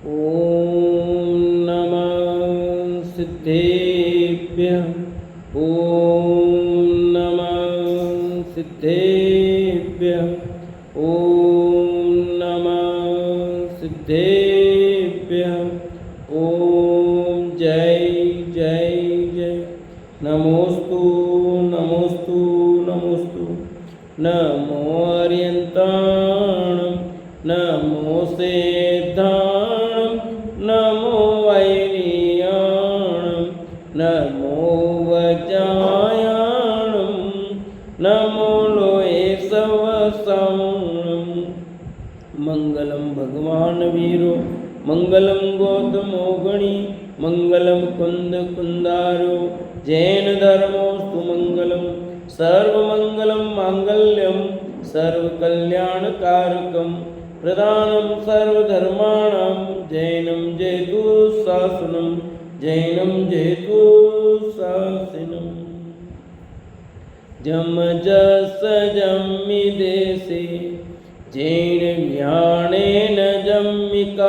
ओम नमः सिद्धेभ्यः। ओम नमः सिद्धेभ्यः। ओम नमः सिद्धेभ्यः। ओम जय जय जय। नमोस्तु नमोस्तु नमोस्तु। नमो अर्यन्ताणं नमो सेद्धाणं नमो वैरियाणं नमो वज्रायाणं नमो लोये सवसाणं। मंगलम भगवान वीरो मंगलम गौतमो गणी मंगलम कुंद कुंदारो जैन धर्मोस्तु मंगलम सर्वमंगलम मांगल्यम सर्वकल्याणकारकम प्रदानं सर्वधर्माणां जैनं जयतु शासनं जैनं जयतु शासनम्। जम जस जम्मि देशे जैन व्याणेन जम्मिकालम्मि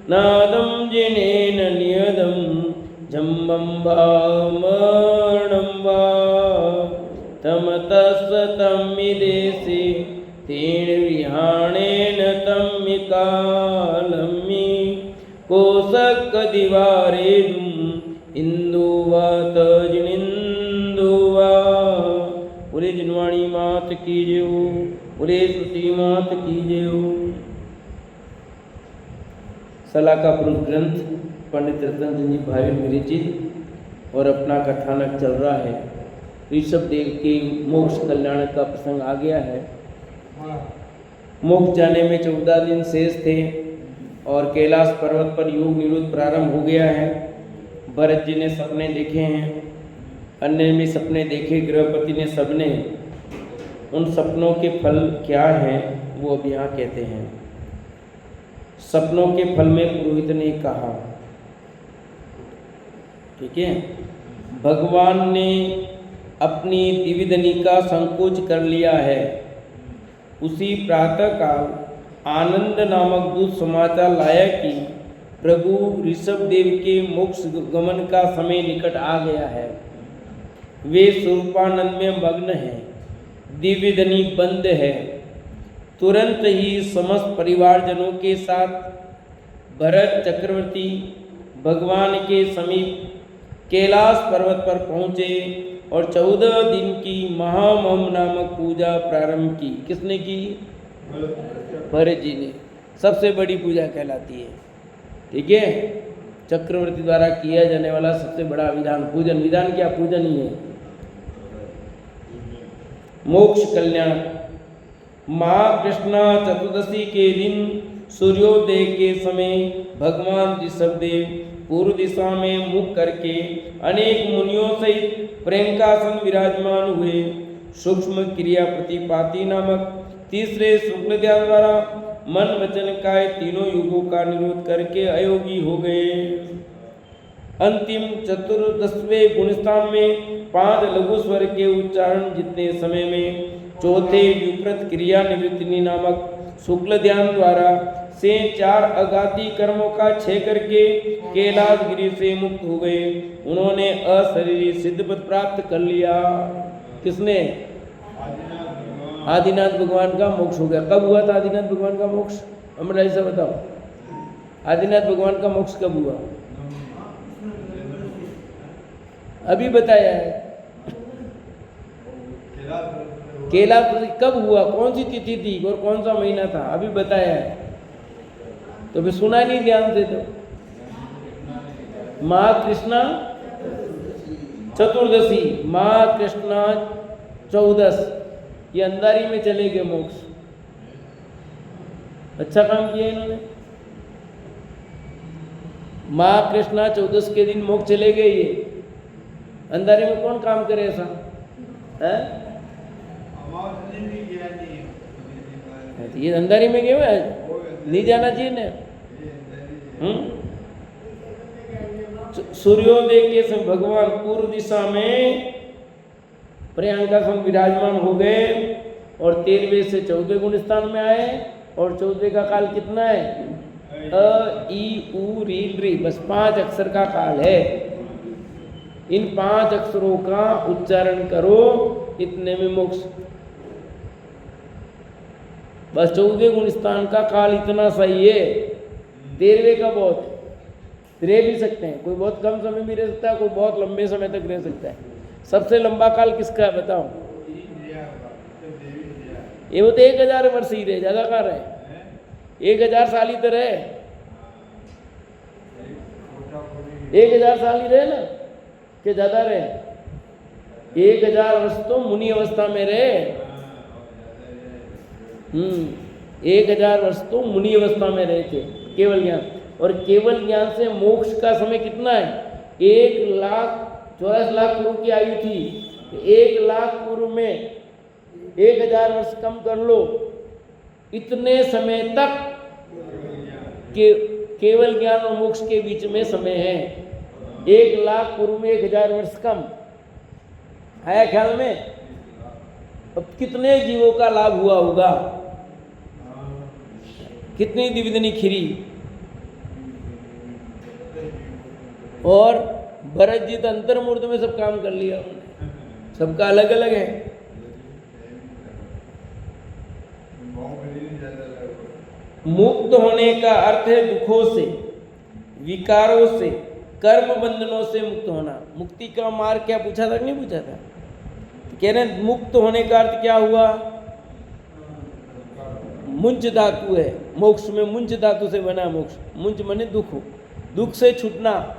नादं जिनेन नियदं जम्बं वामणं वा तमतस्तम्मि देशे तेन विहाणेन तम्मिकालम्मि कोशकदिवारेदुम् इंदुवा तजनिंदुवा। बोले जिनवाणी मात की जय हो, बोले श्रुति मात की जय हो। सलाका पुरुष ग्रंथ पंडित रतन जी भाई विरचित और अपना कथानक चल रहा है। ऋषभ देव के मोक्ष कल्याण का प्रसंग आ गया है। मोक्ष जाने में 14 दिन शेष थे और कैलाश पर्वत पर योग निरुद्ध प्रारंभ हो गया है। भरत जी ने सपने देखे हैं, अन्य ने भी सपने देखे, गृहपति ने सबने। उन सपनों के फल क्या हैं वो अब यहाँ कहते हैं। सपनों के फल में पुरोहित ने कहा, ठीक है, भगवान ने अपनी द्विविधनी का संकोच कर लिया है। उसी प्रातःकाल आनंद नामक दूत समाचार लाया कि प्रभु ऋषभ देव के मोक्ष गमन का समय निकट आ गया है। वे स्वरूपानंद में मग्न हैं, द्विविधनी बंद है। तुरंत ही समस्त परिवारजनों के साथ भरत चक्रवर्ती भगवान के समीप कैलाश पर्वत पर पहुँचे और 14 दिन की महामम नामक पूजा प्रारंभ की। किसने की? भरत जी ने। सबसे बड़ी पूजा कहलाती है, ठीक है। चक्रवर्ती द्वारा किया जाने वाला सबसे बड़ा विधान पूजन। विधान क्या? पूजन ही है। मोक्ष कल्याण। माँ कृष्णा चतुर्दशी के दिन सूर्योदय के समय भगवान ऋषभदेव पूर्व दिशा में मुख करके अनेक मुनियों सहित प्रेम का संग विराजमान हुए। सूक्ष्म क्रिया प्रतिपाती नामक तीसरे शुक्ल ध्यान द्वारा मन वचन काय तीनों युगों का निरोध करके अयोगी हो गए। अंतिम 14वें गुणस्थान में 5 लघु स्वर के उच्चारण जितने समय में चौथे विपरीत क्रिया निवृत्तिनी नामक शुक्ल ध्यान द्वारा से 4 अघाती कर्मों का क्षय करके कैलाश गिरी से मुक्त हो गए। उन्होंने अशरीरी सिद्ध पद प्राप्त कर लिया। किसने? आदिनाथ भगवान का मोक्ष हो गया। कब हुआ था आदिनाथ भगवान का मोक्ष? अमर ऐसा बताओ, आदिनाथ भगवान का मोक्ष कब हुआ? अभी बताया है। कैलाश कब हुआ? कौन सी तिथि थी और कौन सा महीना था? अभी बताया है। तो भी सुना नहीं ध्यान से। तो माँ कृष्णा चतुर्दशी, माँ कृष्णा 14, ये अंधारी में चले गए मोक्ष। अच्छा काम किया इन्होंने। माँ कृष्णा 14 के दिन मोक्ष चले गए। ये अंधारी में कौन काम करे ऐसा है? ये अंधारी में गए हैं, नहीं जाना चाहिए ना। सूर्योदय के समय भगवान पूर्व दिशा में प्रियंका संग विराजमान हो गए और 13वें से 14वें गुण स्थान में आए और चौथे का काल कितना है? अ ई उ री री, बस 5 अक्षर का काल है। इन 5 अक्षरों का उच्चारण करो, इतने में मोक्ष। बस 14वें गुणस्थान का काल इतना सही है। 13वें का बहुत है, रह भी सकते हैं, कोई बहुत कम समय भी रह सकता है, कोई बहुत लंबे समय तक रह सकता है। सबसे लंबा काल किसका है बताओ? ये वो तो 1000 वर्ष ही रहे, ज्यादा कहाँ रहे? 1000 साल ही तो रहे, 1000 साल ही रहे ना, कि ज्यादा रहे? 1000 वर्ष तो मुनि अवस्था में रहे। 1000 वर्ष तो मुनि अवस्था में रहे थे केवल ज्ञान। और केवल ज्ञान से मोक्ष का समय कितना है? 1,84,00,000 पूर्व की आयु थी, 1,00,000 पूर्व में 1000 वर्ष कम कर लो, इतने समय तक केवल ज्ञान और मोक्ष के बीच में समय है। 1,00,000 पूर्व में 1000 वर्ष कम आया ख्याल में? अब कितने जीवों का लाभ हुआ होगा, कितनी द्विवेदनी खिरी। और भरत जी तो अंतर्मुहूर्त में सब काम कर लिया उन्होंने, सबका अलग अलग है। मुक्त होने का अर्थ है दुखों से, विकारों से, कर्म बंधनों से मुक्त होना। मुक्ति का मार्ग क्या पूछा था कि नहीं पूछा था? कह रहे हैं मुक्त होने का अर्थ क्या हुआ? मुंज धातु है मोक्ष में, मुंज धातु से बना मोक्ष। मुंज माने दुख, दुख से छूटना,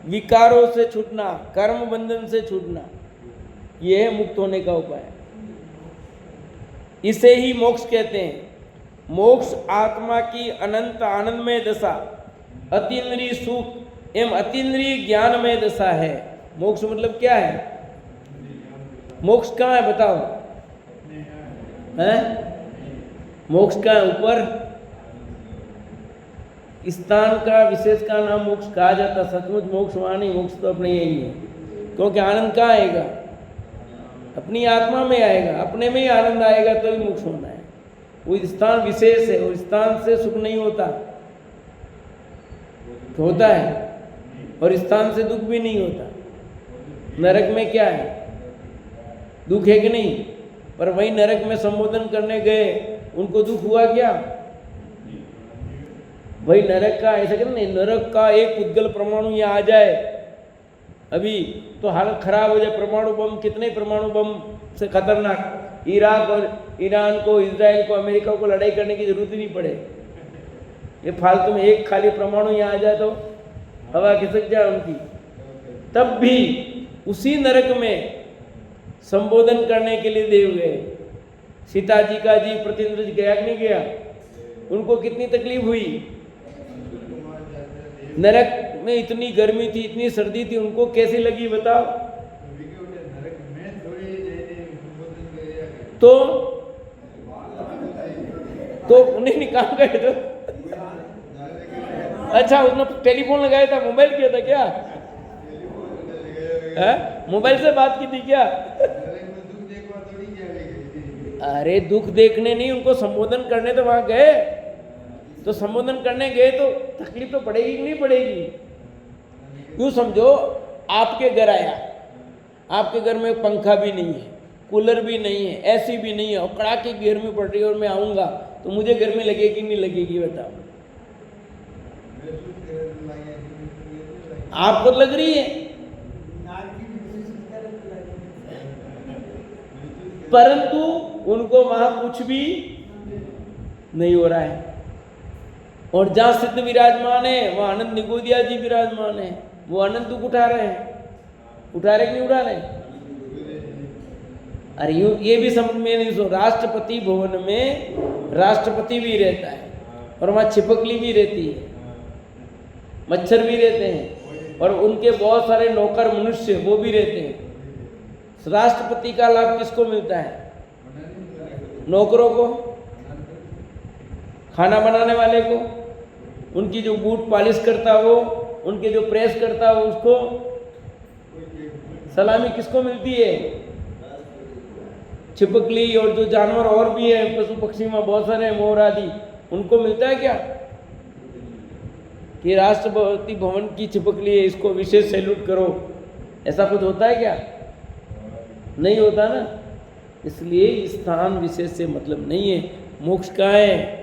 विकारों से छूटना, कर्म बंधन से छूटना, यह है मुक्त होने का उपाय। इसे ही मोक्ष कहते हैं। मोक्ष आत्मा की अनंत आनंदमय दशा, अतीन्द्रिय सुख एवं अतीन्द्रिय ज्ञानमय दशा है। मोक्ष मतलब क्या है? मोक्ष कहाँ है बताओ? है मोक्ष का ऊपर स्थान का विशेष का नाम मोक्ष कहा जाता। सचमुच मोक्ष वहाँ नहीं, मोक्ष तो अपने यही है। क्योंकि आनंद कहाँ आएगा? अपनी आत्मा में आएगा, अपने में ही आनंद आएगा तो ही मोक्ष होना है। वो स्थान विशेष है, और स्थान से सुख नहीं होता, होता है, और स्थान से दुख भी नहीं होता। नरक में क्या है? दुख है कि नहीं? पर वही नरक में संबोधन करने गए, उनको दुख हुआ क्या? वही नरक का, ऐसा कहते नहीं, नरक का एक उद्गल परमाणु यहाँ आ जाए अभी तो हालत खराब हो जाए। परमाणु बम, कितने परमाणु बम से खतरनाक, इराक और ईरान को, इजराइल को, अमेरिका को लड़ाई करने की जरूरत ही नहीं पड़े। ये फालतू में एक खाली परमाणु यहाँ आ जाए तो हवा खिसक जाए उनकी। तब भी उसी नरक में संबोधन करने के लिए देव गए। सीता जी का जी प्रतिन्द्र जी गया कि नहीं गया? उनको कितनी तकलीफ हुई। नरक में इतनी गर्मी थी, इतनी सर्दी थी, उनको कैसी लगी बताओ? तो उन्हें निकाल गए तो अच्छा, उसने टेलीफोन लगाया था, मोबाइल किया था क्या? मोबाइल से बात की थी क्या? अरे दुख देखने नहीं, उनको संबोधन करने तो वहां गए। तो संबोधन करने गए तो तकलीफ तो पड़ेगी कि नहीं पड़ेगी? क्यों समझो, आपके घर आया, आपके घर में पंखा भी नहीं है, कूलर भी नहीं है, एसी भी नहीं है, और कड़ाके की गर्मी पड़ रही है, और मैं आऊँगा तो मुझे गर्मी लगेगी नहीं लगेगी बताओ? आपको लग रही है, परंतु उनको वहां कुछ भी नहीं हो रहा है। और जहां सिद्ध विराजमान है वहां आनंद निगोदिया जी विराजमान है, वो आनंद दुख उठा रहे हैं। उठा रहे कि नहीं उठा रहे? अरे ये भी समझ में नहीं। सो राष्ट्रपति भवन में राष्ट्रपति भी रहता है, और वहां छिपकली भी रहती है, मच्छर भी रहते हैं, और उनके बहुत सारे नौकर मनुष्य वो भी रहते हैं। राष्ट्रपति का लाभ किसको मिलता है? नौकरों को, खाना बनाने वाले को, उनकी जो बूट पॉलिश करता वो, उनके जो प्रेस करता वो, उसको सलामी किसको मिलती है? छिपकली और जो जानवर और भी है पशु पक्षी में बहुत सारे हैं, मोर आदि, उनको मिलता है क्या कि राष्ट्रपति भवन की छिपकली है, इसको विशेष सैल्यूट करो, ऐसा कुछ होता है क्या? नहीं होता ना। इसलिए स्थान विशेष से मतलब नहीं है। मोक्ष कहाँ है?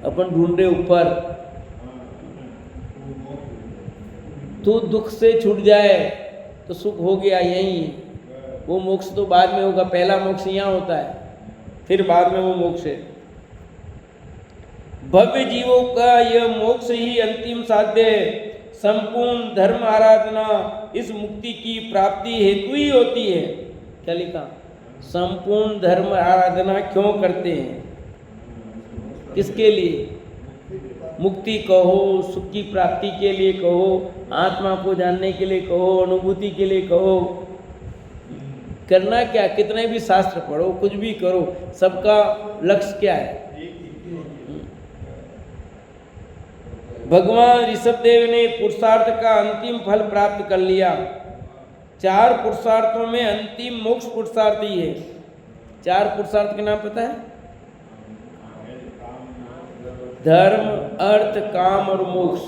अपन ढूंढ रहे ऊपर, तो दुख से छूट जाए तो सुख हो गया यही है। वो मोक्ष तो बाद में होगा, पहला मोक्ष यहाँ होता है, फिर बाद में वो मोक्ष है। भव्य जीवों का यह मोक्ष ही अंतिम साध्य है। संपूर्ण धर्म आराधना इस मुक्ति की प्राप्ति हेतु ही होती है। क्या लिखा? संपूर्ण धर्म आराधना क्यों करते हैं? किसके लिए? मुक्ति कहो, सुख की प्राप्ति के लिए कहो, आत्मा को जानने के लिए कहो, अनुभूति के लिए कहो। करना क्या? कितने भी शास्त्र पढ़ो, कुछ भी करो, सबका लक्ष्य क्या है? भगवान ऋषभदेव ने पुरुषार्थ का अंतिम फल प्राप्त कर लिया। 4 पुरुषार्थों में अंतिम मोक्ष पुरुषार्थ ही है। 4 पुरुषार्थ के नाम पता है? धर्म, अर्थ, काम और मोक्ष।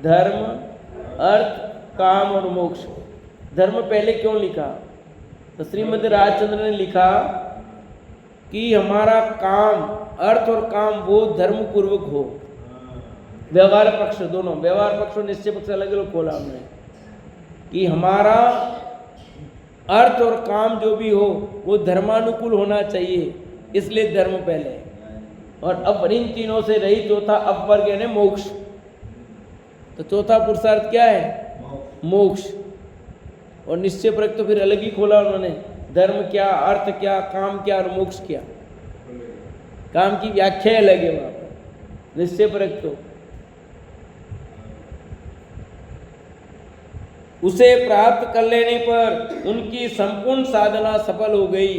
धर्म, अर्थ, काम और मोक्ष। धर्म पहले क्यों लिखा? तो श्रीमद राजचंद्र ने लिखा कि हमारा काम, अर्थ और काम वो धर्म पूर्वक हो। व्यवहार पक्ष दोनों, व्यवहार पक्ष और निश्चय पक्ष अलग अलग खोला हमने, कि हमारा अर्थ और काम जो भी हो वो धर्मानुकूल होना चाहिए, इसलिए धर्म पहले। और अब इन तीनों से रही चौथा अपवर्ग यानी मोक्ष। तो चौथा पुरुषार्थ क्या है? मोक्ष। और निश्चय परक तो फिर अलग ही खोला उन्होंने, धर्म क्या, अर्थ क्या, काम क्या और मोक्ष क्या। काम की व्याख्या अलग है वहां पर। निश्चय परक तो उसे प्राप्त कर लेने पर उनकी संपूर्ण साधना सफल हो गई,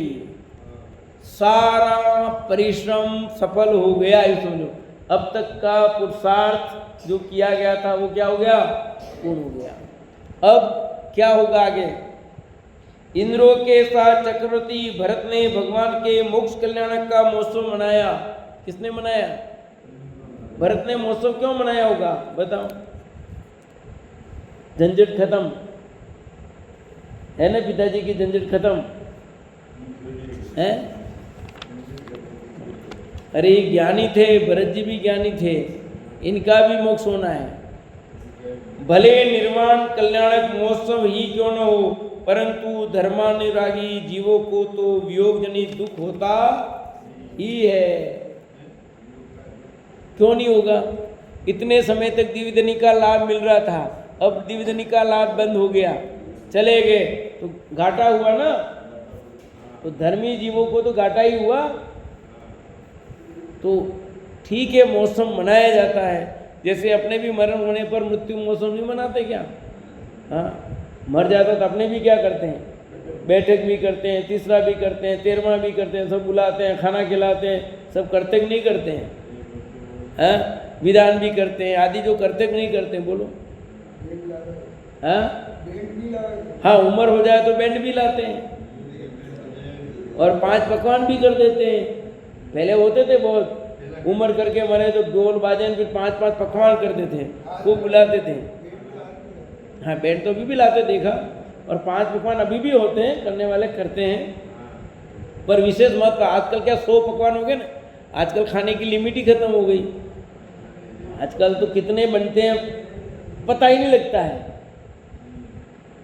सारा परिश्रम सफल हो गया। ये समझो, अब तक का पुरुषार्थ जो किया गया था वो क्या हो गया? पूर्ण हो गया। अब क्या होगा आगे? इंद्रों के साथ चक्रवर्ती भरत ने भगवान के मोक्ष कल्याण का महोत्सव मनाया। किसने मनाया? भरत ने महोत्सव क्यों मनाया होगा बताओ? झंझट खत्म है ना, पिताजी की झंझट खत्म है। अरे ज्ञानी थे, भरत जी भी ज्ञानी थे, इनका भी मोक्ष होना है। भले निर्वाण कल्याणक महोत्सव ही क्यों न हो, परंतु धर्मानुरागी जीवों को तो वियोग जनित दुख होता ही है। क्यों नहीं होगा? इतने समय तक दिव्यधनी का लाभ मिल रहा था, अब दिव्यधनी का लाभ बंद हो गया, चले गए तो घाटा हुआ ना। तो धर्मी जीवों को तो घाटा ही हुआ। तो ठीक है, मौसम मनाया जाता है। जैसे अपने भी मरण होने पर मृत्यु मौसम नहीं मनाते क्या? हाँ, मर जाता तो अपने भी क्या करते हैं? बैठक भी करते हैं, तीसरा भी करते हैं, 13वां भी करते हैं, सब बुलाते हैं, खाना खिलाते हैं, सब करते नहीं करते हैं? हाँ, विधान भी करते हैं, आदि जो करते नहीं करते हैं, बोलो। हाँ, उम्र हो जाए तो बैंड भी लाते हैं और 5 पकवान भी कर देते हैं। पहले होते थे बहुत, उम्र करके मरे तो ढोल बाजे फिर 5-5 पकवान करते थे, खूब बुलाते थे। हाँ, बैंड तो अभी भी लाते देखा, और 5 पकवान अभी भी होते हैं, करने वाले करते हैं, पर विशेष महत्व। आजकल क्या 100 पकवान हो गए ना, आजकल खाने की लिमिट ही खत्म हो गई। आजकल तो कितने बनते हैं पता ही नहीं लगता है,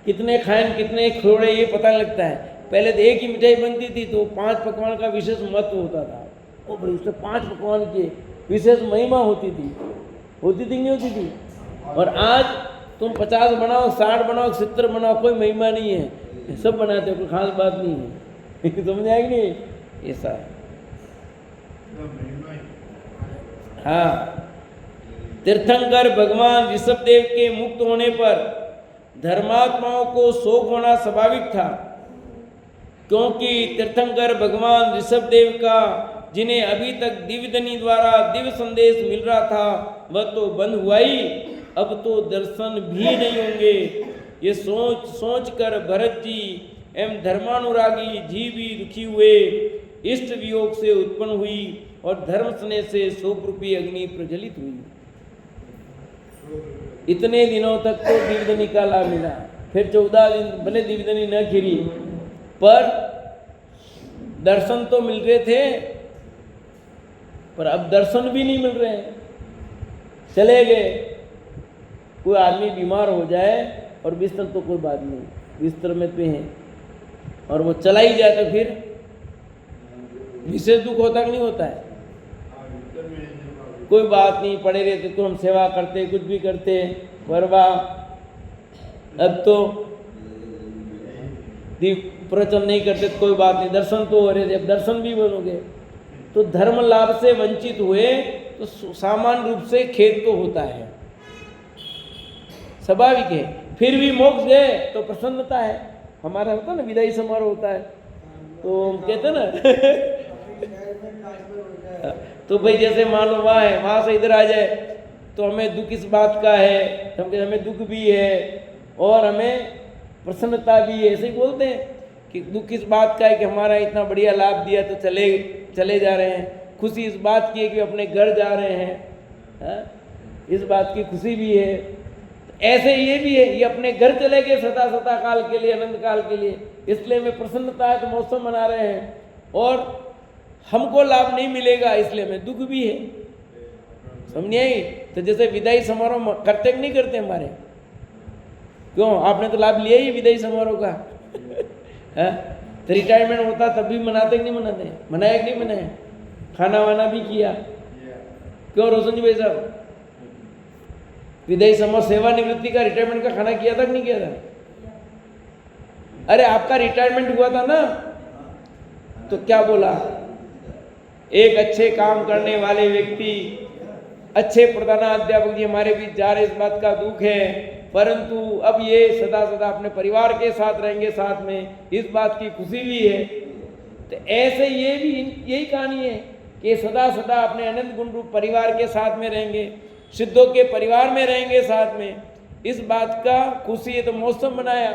कितने खाएं कितने छोड़े ये पता नहीं लगता है। पहले तो एक ही मिठाई बनती थी तो 5 पकवान का विशेष महत्व होता था। ओ भाई, उससे 5 पकवान की विशेष महिमा होती थी कि नहीं होती थी? और आज तुम 50 बनाओ, 60 बनाओ, 70 बनाओ, कोई महिमा नहीं है, सब बनाते हो, कोई खास बात नहीं है। समझ आएगी नहीं? ऐसा है। हाँ, तीर्थंकर भगवान ऋषभदेव के मुक्त होने पर धर्मात्माओं को शोक होना स्वाभाविक था, क्योंकि तीर्थंकर भगवान ऋषभदेव का जिन्हें अभी तक दिव्यधनी द्वारा दिव्य संदेश मिल रहा था वह तो बंद हुआ ही, अब तो दर्शन भी नहीं होंगे। ये सोच कर भरत जी एवं धर्मानुरागी जीव भी दुखी हुए। इष्ट वियोग से उत्पन्न हुई और धर्म स्नेह से शोक रूपी अग्नि प्रज्वलित हुई। इतने दिनों तक तो दिव्यदनी का लाभ मिला, फिर 14 दिन भले दिव्यदनी न खिरी पर दर्शन तो मिल रहे थे, पर अब दर्शन भी नहीं मिल रहे हैं। चले गए, कोई आदमी बीमार हो जाए और बिस्तर तो कोई बात नहीं, बिस्तर में पे हैं और वो चला ही जाए तो फिर विशेष दुख होता कि नहीं होता है? कोई बात नहीं, पड़े रहते तो हम सेवा करते, कुछ भी करते, परवाह। अब तो प्रवचन नहीं करते तो कोई बात नहीं, दर्शन तो हो रहे थे, अब दर्शन भी बनोगे तो धर्म लाभ से वंचित हुए तो सामान्य रूप से खेद तो होता है, स्वाभाविक है। फिर भी मोक्ष गए तो प्रसन्नता है। हमारा होता है ना, विदाई समारोह होता है तो हम कहते हैं ना तो भाई जैसे मान लो वहाँ से इधर आ जाए तो हमें दुख इस बात का है, हम कहते हमें दुख भी है और हमें प्रसन्नता भी है। ऐसे ही बोलते हैं कि दुख इस बात का है कि हमारा इतना बढ़िया लाभ दिया तो चले जा रहे हैं, खुशी इस बात की है कि अपने घर जा रहे हैं, इस बात की खुशी भी है। ऐसे ये भी है, ये अपने घर चले गए सदा काल के लिए, अनंत काल के लिए, इसलिए हमें प्रसन्नता है तो मौसम मना रहे हैं और हमको लाभ नहीं मिलेगा इसलिए हमें दुख भी है। समझिए ही तो जैसे विदाई समारोह करते कि नहीं करते हमारे, क्यों? आपने तो लाभ लिया ही विदाई समारोह का है? तो रिटायरमेंट होता तब भी मनाते कि नहीं मनाते? मनाया कि नहीं मनाया? खाना वाना भी किया, क्यों रोशन जी भाई साहब? विदाई समारोह सेवानिवृत्ति का रिटायरमेंट का खाना किया था कि नहीं किया था? अरे आपका रिटायरमेंट हुआ था ना, तो क्या बोला? एक अच्छे काम करने वाले व्यक्ति, अच्छे प्रधानाध्यापक जी हमारे बीच जा रहे, इस बात का दुख है, परंतु अब ये सदा अपने परिवार के साथ रहेंगे, साथ में इस बात की खुशी भी है। तो ऐसे ये भी यही कहानी है कि सदा अपने अनंत गुण रूप परिवार के साथ में रहेंगे, सिद्धों के परिवार में रहेंगे साथ में, इस बात का खुशी है। तो मौसम बनाया,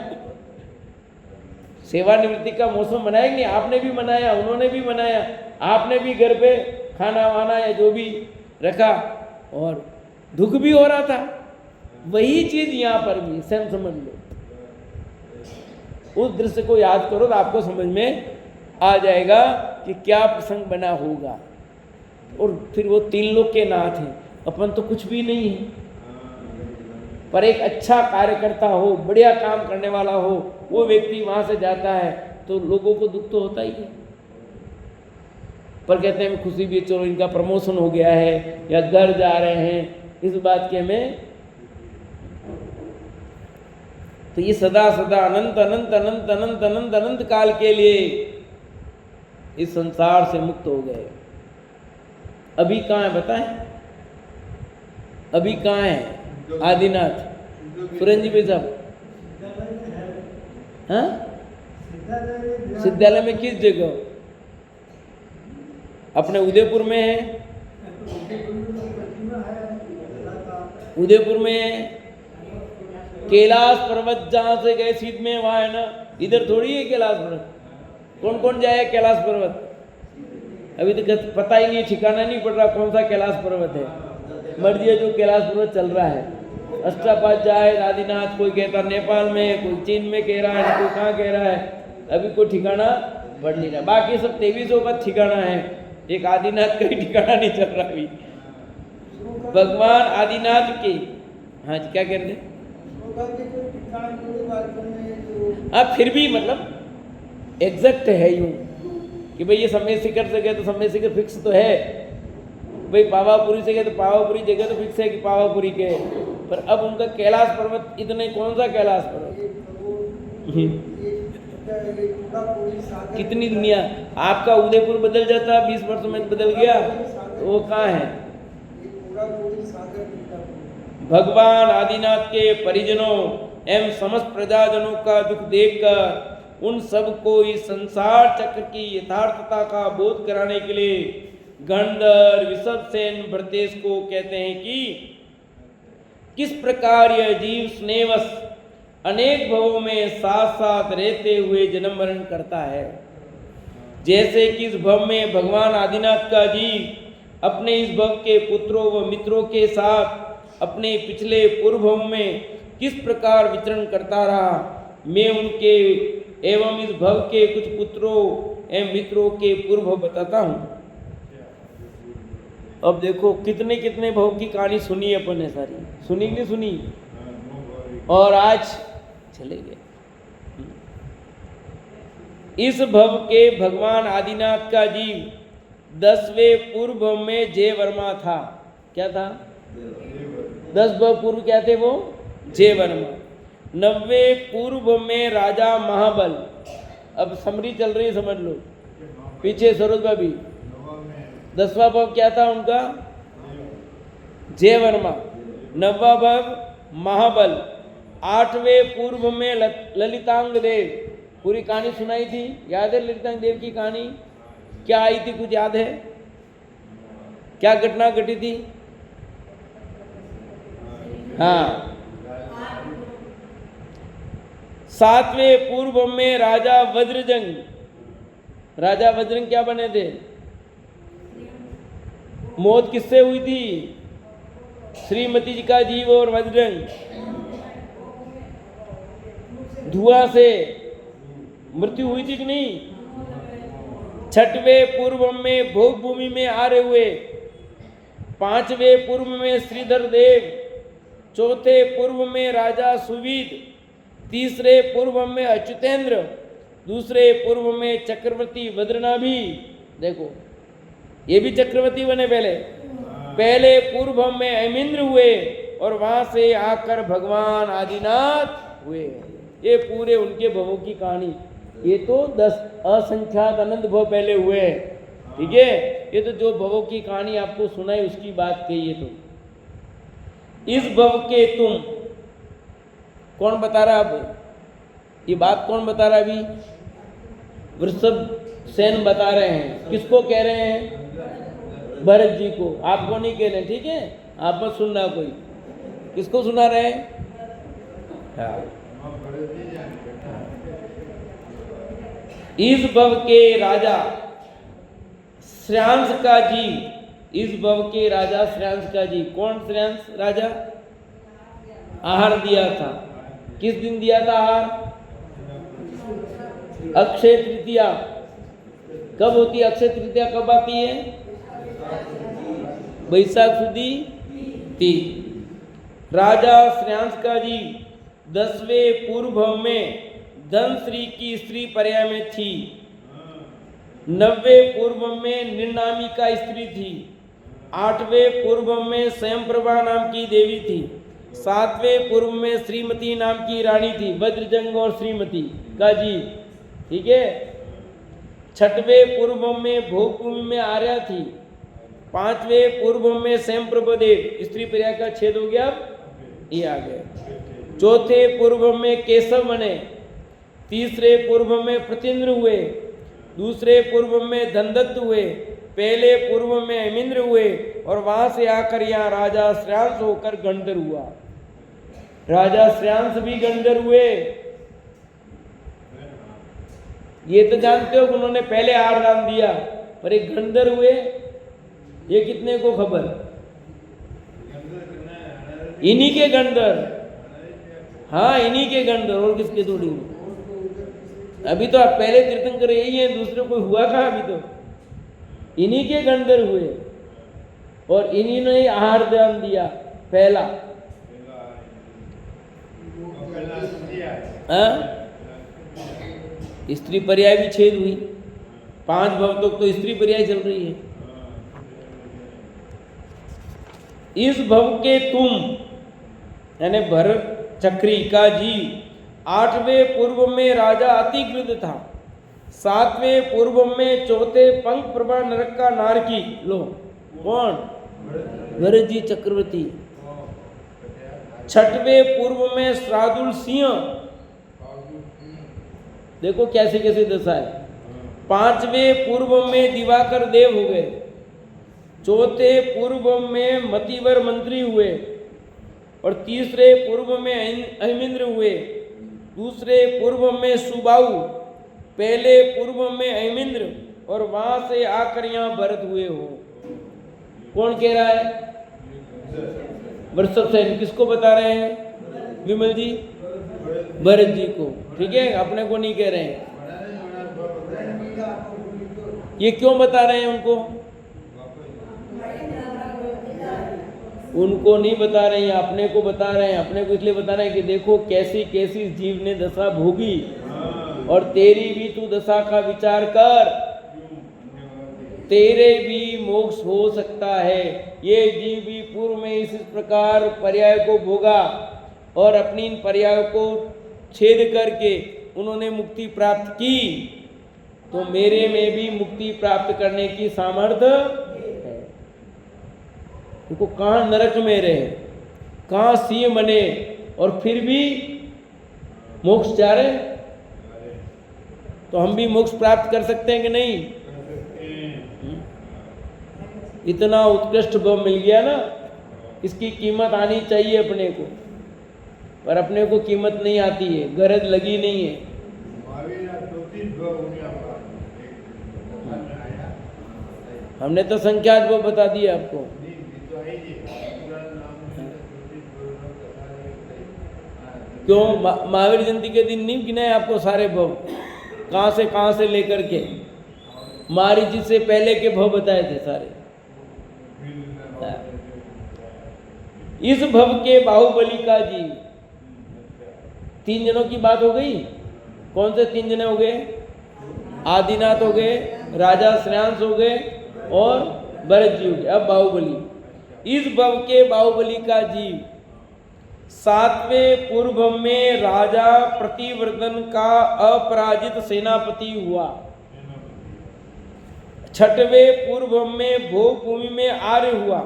सेवानिवृत्ति का मौसम बनाया नहीं? आपने भी मनाया, उन्होंने भी मनाया, आपने भी घर पे खाना वाना या जो भी रखा और दुख भी हो रहा था। वही चीज यहाँ पर भी स्वयं समझ लो, उस दृश्य को याद करो तो आपको समझ में आ जाएगा कि क्या प्रसंग बना होगा। और फिर वो 3 लोग के नाथ हैं, अपन तो कुछ भी नहीं है, पर एक अच्छा कार्यकर्ता हो, बढ़िया काम करने वाला हो, वो व्यक्ति वहां से जाता है तो लोगों को दुख तो होता ही है, पर कहते हैं खुशी भी, चलो इनका प्रमोशन हो गया है या घर जा रहे हैं, इस बात के हमें। तो ये सदा अनंत अनंत अनंत अनंत अनंत अनंत काल के लिए इस संसार से मुक्त हो गए। अभी कहाँ है बताएं? अभी कहाँ है आदिनाथ? सुरेंद्र भाई साहब, हाँ? सिद्धालय में किस जगह? अपने उदयपुर में है, उदयपुर में है। कैलाश पर्वत जहाँ से गए सीध में वहाँ है ना, इधर थोड़ी है कैलाश पर्वत। कौन कौन जाए कैलाश पर्वत? अभी तो पता ही नहीं, ठिकाना नहीं पड़ रहा कौन सा कैलाश पर्वत है। मर्जी है जो कैलाश पर्वत चल रहा है, अष्टापाद जाए, आदिनाथ, कोई कहता नेपाल में, कोई चीन में कह रहा है, कोई कहाँ कह रहा है, अभी कोई ठिकाना पड़ नहीं रहा। बाकी सब 2300 का ठिकाना है, एक आदिनाथ का ही ठिकाना नहीं चल रहा अभी। भगवान आदिनाथ की, हाँ जी क्या कह रहे थे? अब फिर भी मतलब एग्जैक्ट है यूं कि भाई ये समय शिखर से गए तो समय शिखर फिक्स तो है, भाई पावापुरी से गए तो पावापुरी जगह तो फिक्स है कि पावापुरी के, पर अब उनका कैलाश पर्वत इतने, कौन सा कैलाश पर्वत? कितनी दुनिया। आपका उदयपुर बदल जाता 20 वर्षों में बदल गया, तो वो कहाँ है? भगवान आदिनाथ के परिजनों एवं समस्त प्रजाजनों का दुख देखकर उन सबको इस संसार चक्र की यथार्थता का बोध कराने के लिए गंधर्व विषभसेन भृतेश को कहते हैं कि किस प्रकार यह जीव स्नेहवश अनेक भवों में साथ साथ रहते हुए जन्म मरण करता है। जैसे कि इस भव में भगवान आदिनाथ का जीव अपने इस भव के पुत्रों व मित्रों के साथ अपने पिछले पूर्व भव में किस प्रकार विचरण करता रहा, मैं उनके एवं इस भव के कुछ पुत्रों एवं मित्रों के पूर्व भव बताता हूँ। अब देखो कितने कितने भव की कहानी सुनी अपन ने, सारी सुनी नहीं सुनी, और आज चले गए। इस भव के भगवान आदिनाथ का जीव 10वें पूर्व भव में जय वर्मा था। क्या था? 10 भव पूर्व क्या थे वो? जय वर्मा। 9वें पूर्व भव में राजा महाबल। अब समरी चल रही, समझ लो पीछे सरोज भाभी। 10वां भव क्या था उनका? जय वर्मा। 9वां भव महाबल। 8वें पूर्व में ललितांग देव। पूरी कहानी सुनाई थी, याद है ललितांग देव की कहानी? क्या आई थी, कुछ याद है? क्या घटना घटी थी? हाँ। 7वें पूर्व में राजा वज्रजंग। राजा वज्रजंग क्या बने थे? मौत किससे हुई थी? श्रीमती जी का जीव और वज्रजंग धुआं से मृत्यु हुई थी कि नहीं? 6वें पूर्व में भोग भूमि में हारे हुए। 5वें पूर्व में श्रीधर देव। 4थे पूर्व में राजा सुविद। 3रे पूर्व में अच्युतेंद्र। 2रे पूर्व में चक्रवर्ती वज्रनाभि। देखो ये भी चक्रवर्ती बने पहले। पहले पूर्व में अमिंद्र हुए और वहां से आकर भगवान आदिनाथ हुए। ये पूरे उनके भवों की कहानी। ये तो 10 असंख्यात अनंत भव पहले हुए, ठीक है। ये तो जो भवों की कहानी आपको सुनाई उसकी बात कही है। तो इस भव के तुम कौन बता रहा? अब ये बात कौन बता रहा? अभी वृषभ सेन बता रहे हैं। किसको कह रहे हैं? भरत जी को। आपको नहीं कह रहे, ठीक है। आप मत सुनना कोई। किसको सुना रहे हैं? हाँ। इस भव के राजा श्रेयांश का जीव। इस भव के राजा श्रेयांश का जीव। कौन श्रेयांश राजा? आहार दिया था। किस दिन दिया था आहार? अक्षय तृतीया। कब होती है अक्षय तृतीया? कब आती है? बैसाख सुदी 3। राजा श्रेयांश का जीव 10वें पूर्व भव में धनश्री की स्त्री पर्याय में थी। 9वें पूर्व में निर्नामी का स्त्री थी। 8वें पूर्व में स्वयंप्रभा नाम की देवी थी। 7वें पूर्व में श्रीमती नाम की रानी थी। वज्रजंग और श्रीमती का जीव, ठीक है। 6वें पूर्व में भोगभूमि में आर्या थी। 5वें पूर्व में स्वयंप्रभ देव। स्त्री पर्याय का छेद हो गया, ये आ गए। 4थे पूर्व में केशव बने। 3रे पूर्व में प्रतिन्द्र हुए। 2रे पूर्व में धनदत्त हुए। पहले पूर्व में अमिंद्र हुए और वहां से आकर यहाँ राजा श्रेयांश होकर गणधर हुआ। राजा श्रेयांश भी गणधर हुए। ये तो जानते हो उन्होंने पहले आहार दान दिया, पर एक गणधर हुए, ये कितने को खबर? इन्हीं के गणधर। हाँ, इन्हीं के गणधर, और किसके थोड़ी। अभी तो आप पहले तीर्थंकर यही है, दूसरे कोई हुआ कहाँ? अभी तो इन्हीं के गणधर हुए और इन्हीं ने आहार दान दिया पहला। स्त्री पर्याय भी छेद हुई। 5 भव तक तो स्त्री पर्याय चल रही है। इस भव के तुम यानी भरत चक्री का जीव 8वें पूर्व में राजा अतिकृत था। 7वें पूर्व में 4थे पंख प्रभा नरक का नारकी। लो कौन? भरत जी चक्रवर्ती। 6वें पूर्व में श्रादुल सिंह। देखो कैसे कैसे दशा है। 5वें पूर्व में दिवाकर देव हो गए। 4थे पूर्व में मतिवर मंत्री हुए और 3रे पूर्व में अहिमिंद्र हुए। दूसरे पूर्व में सुबाहु, पहले पूर्व में अहिमिंद्र और वहां से आकर यहाँ भरत हुए हो। कौन कह रहा है? वृषभसेन। किसको बता रहे हैं विमल जी? भरत जी को। ठीक है, अपने को नहीं कह रहे हैं। ये क्यों बता रहे हैं उनको? उनको नहीं बता रहे हैं, अपने को बता रहे हैं। अपने को इसलिए बता रहे हैं कि देखो कैसी कैसी जीव ने दशा भोगी, और तेरी भी तू दशा का विचार कर, तेरे भी मोक्ष हो सकता है। ये जीव भी पूर्व में इस प्रकार पर्याय को भोगा और अपनी इन पर्यायों को छेद करके उन्होंने मुक्ति प्राप्त की, तो मेरे में भी मुक्ति प्राप्त करने की सामर्थ्य है। उनको कहाँ नरक में रहे, कहाँ सिंह बने, और फिर भी मोक्ष जा रहे। तो हम भी मोक्ष प्राप्त कर सकते हैं कि नहीं? इतना उत्कृष्ट भव मिल गया ना, इसकी कीमत आनी चाहिए अपने को, पर अपने को कीमत नहीं आती है, गरज लगी नहीं है। हमने तो संख्यात भव बता दिया आपको। क्यों? महावीर जयंती के दिन नहीं गिनाए आपको सारे भव, कहाँ से लेकर के मारीची से पहले के भव बताए थे सारे। इस भव के बाहुबली का जी, 3 जनों की बात हो गई। कौन से 3 जने हो गए? आदिनाथ हो गए, राजा श्रेयांश हो गए और भरत जी हो गए। अब बाहुबली। इस भव के बाहुबली का जीव 7वें पूर्व में राजा प्रतिवर्तन का अपराजित सेनापति हुआ। 6वें पूर्व में भोग भूमि में आर्य हुआ।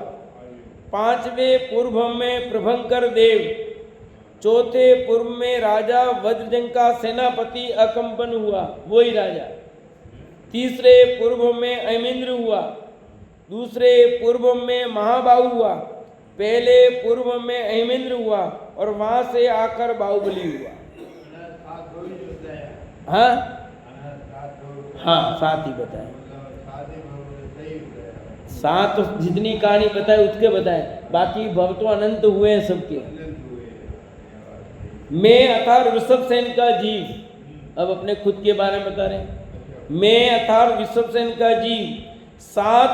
5वें पूर्व में प्रभंकर देव। 4थे पूर्व में राजा वज्रजंग का सेनापति अकंपन हुआ, वही राजा। 3रे पूर्व में अहिमिंद्र हुआ। 2रे पूर्व में महाबाहु हुआ। पहले पूर्व में अहिमिंद्र हुआ और वहां से आकर बाहुबली हुआ। हाँ 7 ही बताए। 7 जितनी कहानी बताए उसके बताए, बाकी भव तो अनंत हुए हैं सबके। मैं अर्थात ऋषभसेन का जीव, अब अपने खुद के बारे में बता रहे हैं। मैं अर्थात ऋषभसेन का जीव 7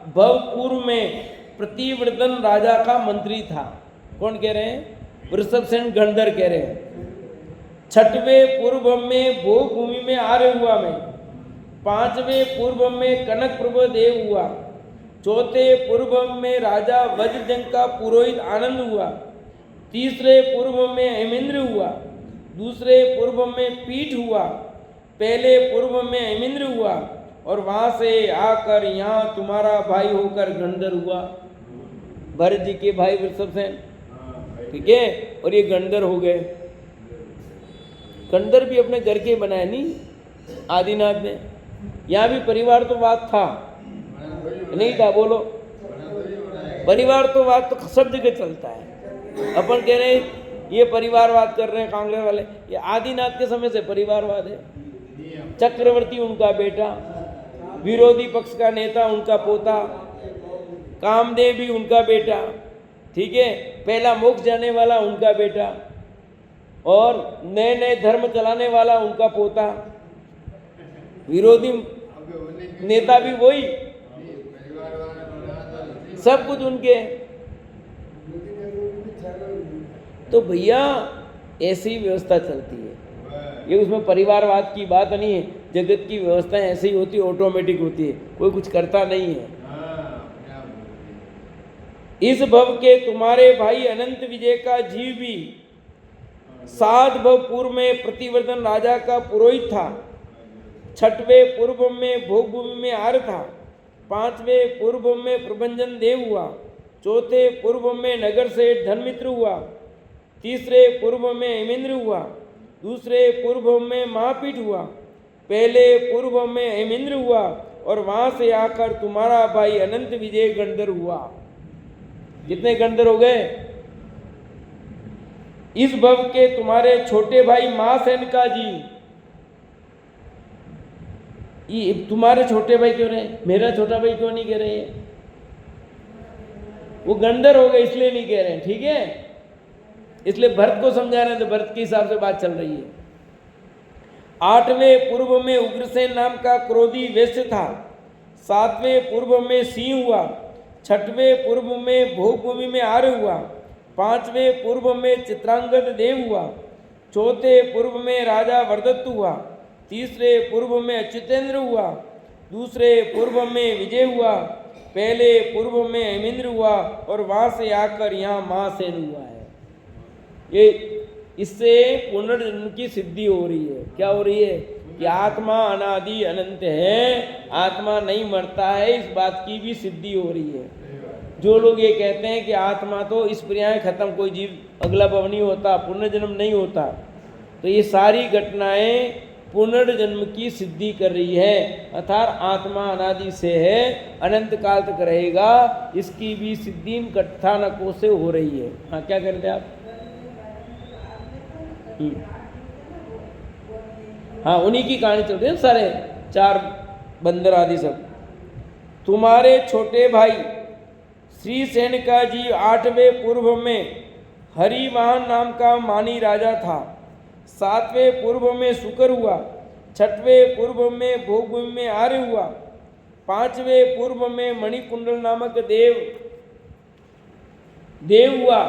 भव पूर्व में प्रतिवर्तन राजा का मंत्री था। कौन कह रहे हैं? ऋषभसेन गणधर कह रहे हैं। 6वें पूर्व में भोग भूमि में आर्य हुआ मैं। 5वें पूर्व में कनक प्रभु देव हुआ। 4थे पूर्व में राजा वज्रजंग का पुरोहित आनंद हुआ। 3रे पूर्व में अहिमिंद्र हुआ। 2रे पूर्व में पीठ हुआ। पहले पूर्व में अहिमिंद्र हुआ और वहां से आकर यहाँ तुम्हारा भाई होकर गणधर हुआ, भरत जी के भाई ऋषभसेन। ठीक है, और ये गणधर हो गए। गणधर भी अपने घर के बनाए नहीं आदिनाथ ने। यहाँ भी परिवार तो बात था नहीं था? बोलो, परिवार तो बात तो सब जगह चलता है। अपन कह रहे हैं ये परिवारवाद कर रहे हैं कांग्रेस वाले, ये आदिनाथ के समय से परिवारवाद है। चक्रवर्ती उनका बेटा, विरोधी पक्ष का नेता उनका पोता, कामदेव भी उनका बेटा। ठीक है, पहला मोक्ष जाने वाला उनका बेटा, और नए नए धर्म चलाने वाला उनका पोता। विरोधी नेता भी वही, सब कुछ उनके। तो भैया ऐसी व्यवस्था चलती है, ये उसमें परिवारवाद की बात नहीं है। जगत की व्यवस्थाएं ऐसी ही होती है, ऑटोमेटिक होती है, कोई कुछ करता नहीं है। इस भव के तुम्हारे भाई अनंत विजय का जीव भी 7 भव पूर्व में प्रतिवर्तन राजा का पुरोहित था। 6वें पूर्व में भोग भूमि में आर्य था। 5वें पूर्व में प्रभंजन देव हुआ। 4थे पूर्व में नगर सेठ धनमित्र हुआ। 3रे पूर्व में अहिमिंद्र हुआ। 2रे पूर्व में महापीठ हुआ। पहले पूर्व में अहिमिंद्र हुआ और वहां से आकर तुम्हारा भाई अनंत विजय गणधर हुआ। कितने गणधर हो गए? इस भव के तुम्हारे छोटे भाई महासेन का जी। ये तुम्हारे छोटे भाई क्यों रहे, मेरा छोटा भाई क्यों नहीं कह रहे हैं? वो गंधर हो गए इसलिए नहीं कह रहे हैं, ठीक है। इसलिए भरत को समझा रहे हैं, तो भरत के हिसाब से बात चल रही है। 8वें पूर्व में उग्रसेन नाम का क्रोधी वैश्य था। 7वें पूर्व में सिंह हुआ। 6वें पूर्व में भोगभूमि में आर्य हुआ। 5वें पूर्व में चित्रांगद देव हुआ। 4थे पूर्व में राजा वरदत्त हुआ। 3रे पूर्व में अच्युतेंद्र हुआ। 2रे पूर्व में विजय हुआ। पहले पूर्व में हेमेंद्र हुआ और वहां से आकर यहाँ महासेन हुआ है। ये इससे पुनर्जन्म की सिद्धि हो रही है। क्या हो रही है कि आत्मा अनादि अनंत है, आत्मा नहीं मरता है, इस बात की भी सिद्धि हो रही है। जो लोग ये कहते हैं कि आत्मा तो इस क्रियाएं खत्म, कोई जीव अगला भव नहीं होता, पुनर्जन्म नहीं होता, तो ये सारी घटनाएं पुनर्जन्म की सिद्धि कर रही है। अर्थात आत्मा अनादि से है, अनंत काल तक रहेगा, इसकी भी सिद्धि इन कथानकों से हो रही है। हाँ, क्या करते आप? हाँ, उन्हीं की कहानी चल रही है, सारे 4 बंदर आदि सब। तुम्हारे छोटे भाई श्री सेन का जी 8वें पूर्व में हरिवाहन नाम का मानी राजा था। 7वें पूर्व में शुकर हुआ। 6वें पूर्व में भोगभूमि में आर्य हुआ। 5वें पूर्व में मणिकुंडल नामक देव हुआ।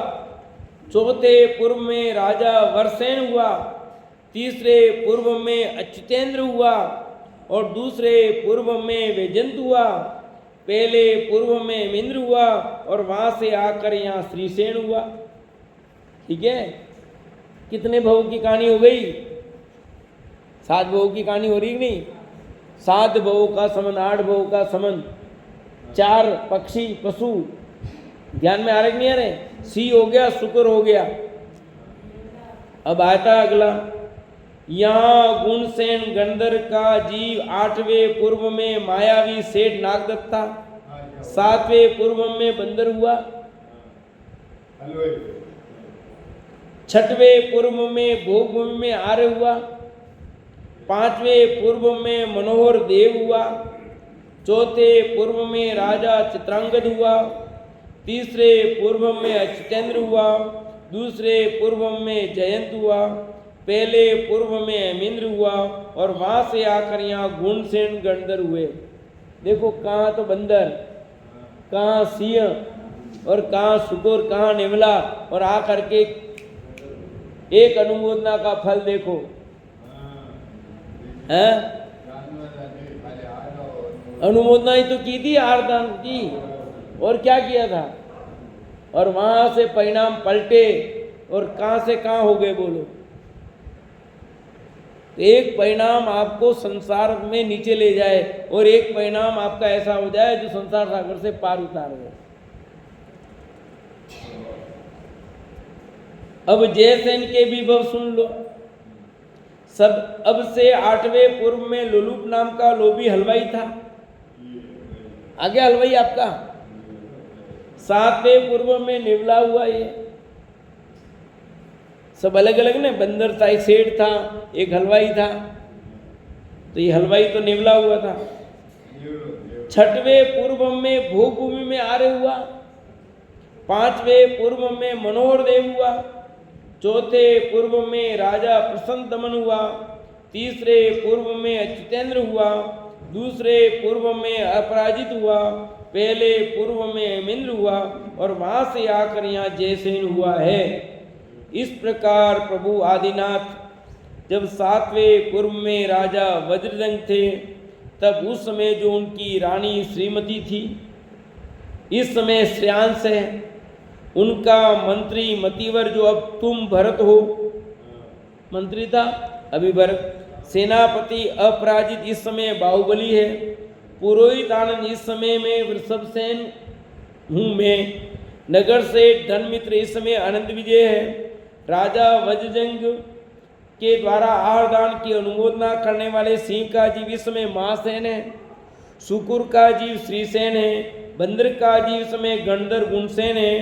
4थे पूर्व में राजा वरसेन हुआ। 3रे पूर्व में अच्युतेंद्र हुआ और 2रे पूर्व में वैजंत हुआ। पहले पूर्व में हेमेंद्र हुआ और वहां से आकर यहाँ श्रीसेन हुआ। ठीक है, कितने भव की कहानी हो गई? 7 भव की कहानी हो रही नहीं? 7 भव का संबंध, 8 भव का संबंध, 4 पक्षी पशु, ध्यान में आ रहे नहीं आ रहे? सी हो गया, शुक्र हो गया। अब आता अगला, यहाँ गुणसेन गंधर का जीव 8वें पूर्व में मायावी सेठ नागदत्ता। 7वें पूर्व में बंदर हुआ। 6वें पूर्व में भोगभूमि में आर्य हुआ। 5वें पूर्व में मनोहर देव हुआ। 4थे पूर्व में राजा चित्रांगद हुआ। 3रे पूर्व में अच्युतेंद्र हुआ। 2रे पूर्व में जयंत हुआ। पहले पूर्व में हेमेंद्र हुआ और वहां से आकर यहाँ गुणसेन गंधर हुए। देखो, कहाँ तो बंदर, कहाँ सिंह और कहाँ शुकर, कहाँ नेवला, और आकर के एक अनुमोदना का फल देखो है। अनुमोदना ही तो की थी, आरदान की, और क्या किया था, और वहां से परिणाम पलटे और कहां से कहां हो गए बोलो। एक परिणाम आपको संसार में नीचे ले जाए और एक परिणाम आपका ऐसा हो जाए जो संसार सागर से पार उतार दे। अब जयसेन के भी भव सुन लो सब। अब से 8वें पूर्व में लुलुप नाम का लोभी हलवाई था। आगे हलवाई आपका। 7वें पूर्व में निवला हुआ, ये सब अलग अलग ने, बंदर था, एक सेठ था, एक हलवाई था, तो ये हलवाई तो निवला हुआ था। 6वें पूर्व में भोगभूमि में आर्य हुआ। 5वें पूर्व में मनोहर देव हुआ। 4थे पूर्व में राजा प्रसन्न दमन हुआ। 3रे पूर्व में अच्युतेंद्र हुआ। 2रे पूर्व में अपराजित हुआ। पहले पूर्व में हेमेंद्र हुआ और वहां से आकर यहाँ जयसेन हुआ है। इस प्रकार प्रभु आदिनाथ जब 7वें पूर्व में राजा वज्रदंग थे, तब उस समय जो उनकी रानी श्रीमती थी, इस समय श्रेयांश है, उनका मंत्री मतिवर, जो अब तुम भरत हो, मंत्री था अभी भरत, सेनापति अपराजित इस समय बाहुबली है, पुरोहित आनंद इस समय में वृषभसेन हूँ मैं, नगर से धनमित्र इस समय आनंद विजय है, राजा वज्रजंग के द्वारा आहारदान की अनुमोदना करने वाले सिंह का जीव इस समय महासेन है, शुकुर का जीव श्रीसेन है, बंदर का जीव इस समय गंधर गुणसेन है,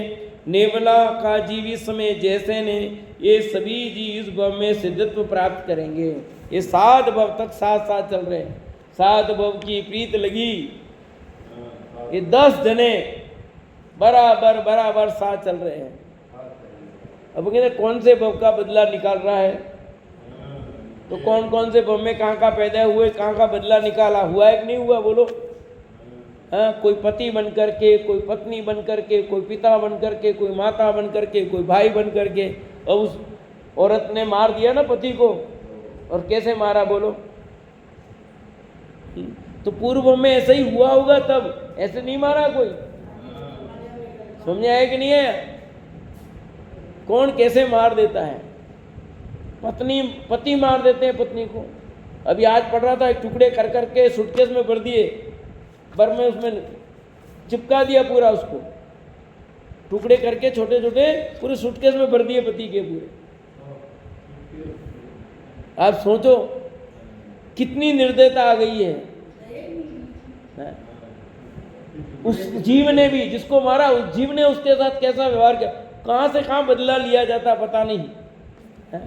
नेवला का जीव इस समय जैसे ने, ये सभी जीव इस भव में सिद्धत्व प्राप्त करेंगे। ये 7 भव तक साथ साथ चल रहे हैं। 7 भव की प्रीत लगी, ये 10 जने बराबर बराबर साथ चल रहे हैं। अब कहते कौन से भव का बदला निकाल रहा है, तो कौन कौन से भव में कहाँ पैदा हुए, कहाँ बदला निकाला, हुआ है कि नहीं हुआ, बोलो। हाँ, कोई पति बन करके, कोई पत्नी बन करके, कोई पिता बन करके, कोई माता बन करके, कोई भाई बन करके। और उस औरत ने मार दिया ना पति को, और कैसे मारा बोलो। तो पूर्व में ऐसा ही हुआ होगा, तब ऐसे नहीं मारा कोई। समझ आया कि नहीं है? कौन कैसे मार देता है? पति मार देते हैं पत्नी को। अभी आज पढ़ रहा था, एक टुकड़े कर करके सूटकेस में भर दिए, पर में उसमें चिपका दिया पूरा, उसको टुकड़े करके छोटे छोटे पूरे सूटकेस में भर दिए पति के पूरे। आप सोचो कितनी निर्दयता आ गई है। उस जीव ने भी, जिसको मारा, उस जीव ने उसके साथ कैसा व्यवहार किया, कहां से कहां बदला लिया जाता पता नहीं है?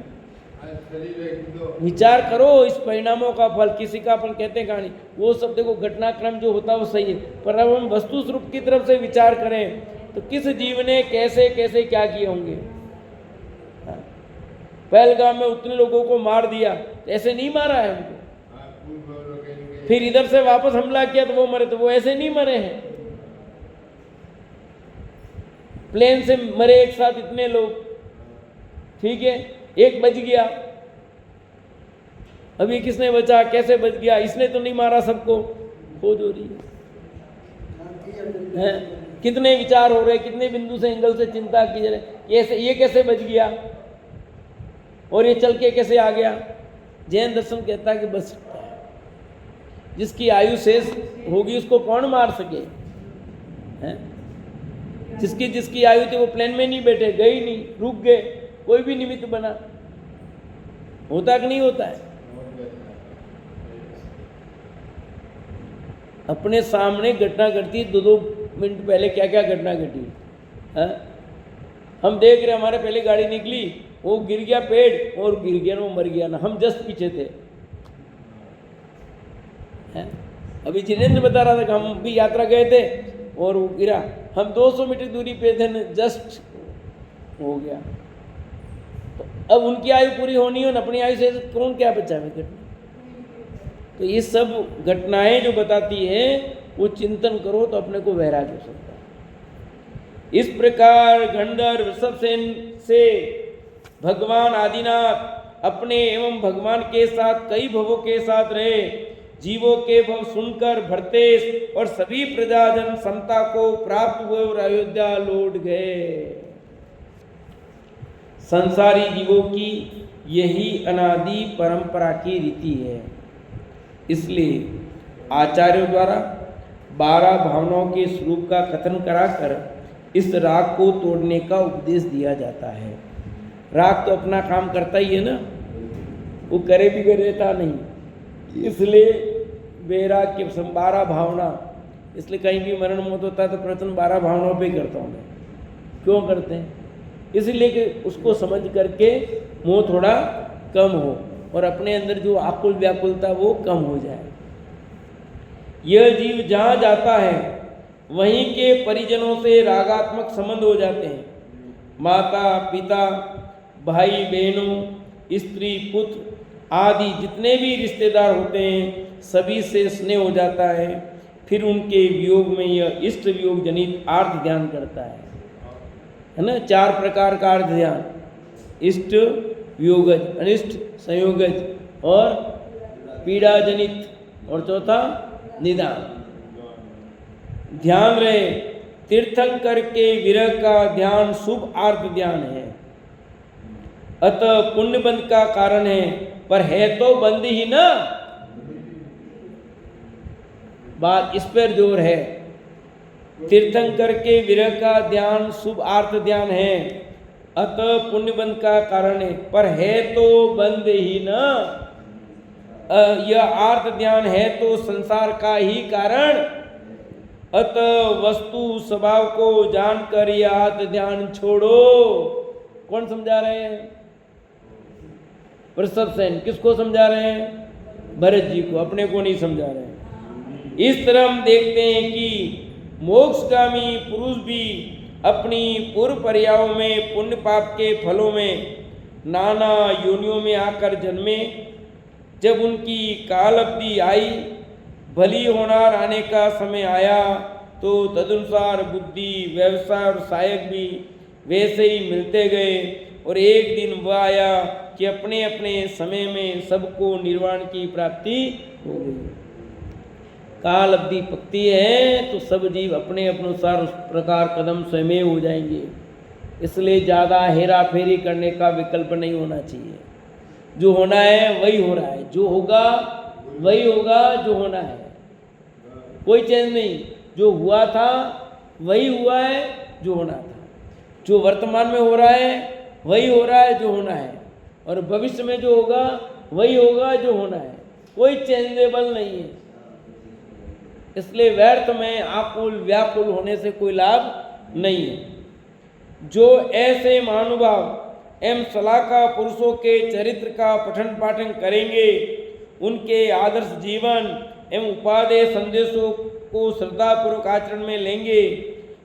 विचार करो इस परिणामों का फल। किसी का अपन कहते हैं कहानी, वो सब देखो घटनाक्रम जो होता है वो सही है, पर अब हम वस्तु स्वरूप की तरफ से विचार करें तो किस जीव ने कैसे कैसे क्या किए होंगे। पहलगाम में उतने लोगों को मार दिया, ऐसे नहीं मारा है उनको। फिर इधर से वापस हमला किया तो वो मरे, तो वो ऐसे नहीं मरे हैं। प्लेन से मरे एक साथ इतने लोग, ठीक है, एक बच गया। अभी किसने बचा, कैसे बच गया? इसने तो नहीं मारा सबको, खोज हो रही है। कितने विचार हो रहे, कितने बिंदु से एंगल से चिंता की जा रही, ये कैसे बच गया और ये चल के कैसे आ गया। जैन दर्शन कहता है कि बच सकता है, जिसकी आयु शेष होगी उसको कौन मार सके हैं? जिसकी आयु थी वो प्लेन में नहीं बैठे, गए नहीं, रुक गए, कोई भी निमित्त बना। होता कि नहीं होता है? अपने सामने घटना घटती, 2-2 मिनट पहले क्या क्या घटना घटी है? हम देख रहे, हमारे पहले गाड़ी निकली, वो गिर गया पेड़ और गिर गया ना, वो मर गया ना, हम जस्ट पीछे थे। अभी जिनेंद्र बता रहा था कि हम भी यात्रा गए थे और वो गिरा, हम 200 मीटर दूरी पे थे ना, जस्ट हो गया। तो अब उनकी आयु पूरी होनी हो, अपनी आयु से कौन क्या बचावे घटना। तो ये सब घटनाएं जो बताती है वो चिंतन करो तो अपने को वैराग्य हो सकता है। इस प्रकार गंधर्व वृषभसेन से भगवान आदिनाथ अपने एवं भगवान के साथ कई भवों के साथ रहे। जीवों के भव सुनकर भरतेश और सभी प्रजाजन समता को प्राप्त हुए और अयोध्या लौट गए। संसारी जीवों की यही अनादि परंपरा की रीति है। इसलिए आचार्यों द्वारा 12 भावनाओं के स्वरूप का कथन कराकर इस राग को तोड़ने का उपदेश दिया जाता है। राग तो अपना काम करता ही है ना, वो करे भी रहता नहीं। इसलिए वैराग के 12 भावना, इसलिए कहीं भी मरण मौत होता है तो प्रथम 12 भावनाओं पे ही करता हूँ मैं। क्यों करते हैं? इसलिए कि उसको समझ करके मोह थोड़ा कम हो और अपने अंदर जो आकुल व्याकुलता वो कम हो जाए। यह जीव जहाँ जाता है वहीं के परिजनों से रागात्मक संबंध हो जाते हैं। माता पिता, भाई बहनों, स्त्री पुत्र आदि जितने भी रिश्तेदार होते हैं सभी से स्नेह हो जाता है। फिर उनके वियोग में यह इष्ट वियोग जनित आर्थ ध्यान करता है ना। 4 प्रकार का आर्थ ध्यान, इष्ट वियोगज, अनिष्ट संयोगज और पीड़ा जनित, और चौथा निदान। ध्यान रहे तीर्थंकर के विरह का ध्यान शुभ आर्थ ध्यान है, अतः पुण्य बंध का कारण है, पर है तो बंद ही ना। बात इस पर जोर है। तीर्थंकर के विरह का ध्यान शुभ आर्थ ध्यान है, अतः पुण्य बंध का कारण है, पर है तो बंद ही ना। यह आर्थ ध्यान है तो संसार का ही कारण, अतः वस्तु स्वभाव को जानकर यह आत्म ध्यान छोड़ो। कौन समझा रहे हैं? वृषभ सेन। किसको समझा रहे हैं? भरत जी को, अपने को नहीं समझा रहे हैं। इस तरह हम देखते हैं कि मोक्षगामी पुरुष भी अपनी पूर्व पर्यायों में पुण्य पाप के फलों में नाना योनियों में आकर जन्मे। जब उनकी काल अवधि आई, भली होनार आने का समय आया, तो तदनुसार बुद्धि, व्यवसाय और सहायक भी वैसे ही मिलते गए। और एक दिन वह आया कि अपने अपने समय में सबको निर्वाण की प्राप्ति हो गई। काल अवधि पकती है तो सब जीव अपने अनुसार उस प्रकार कदम स्वयं हो जाएंगे। इसलिए ज़्यादा हेरा फेरी करने का विकल्प नहीं होना चाहिए। जो होना है वही हो रहा है, जो होगा वही होगा, जो होना है कोई चेंज नहीं। जो हुआ था वही हुआ है, जो होना था। जो वर्तमान में हो रहा है वही हो रहा है, जो होना है। और भविष्य में जो होगा वही होगा, जो होना है। कोई चेंजेबल नहीं है। इसलिए व्यर्थ में आकुल व्याकुल होने से कोई लाभ नहीं है। जो ऐसे महानुभाव एवं सलाहकार पुरुषों के चरित्र का पठन पाठन करेंगे, उनके आदर्श जीवन एवं उपादेय संदेशों को श्रद्धापूर्वक आचरण में लेंगे,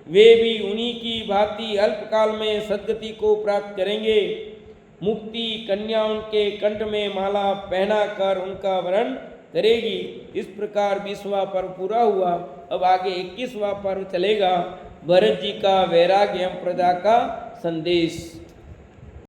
वे भी उन्हीं की भांति अल्पकाल में सद्गति को प्राप्त करेंगे। मुक्ति कन्या उनके कंठ में माला पहना कर उनका वरण करेगी। इस प्रकार 20वां पर्व पूरा हुआ। अब आगे 21वां पर्व चलेगा, भरत जी का वैराग्य एवं प्रजा का संदेश।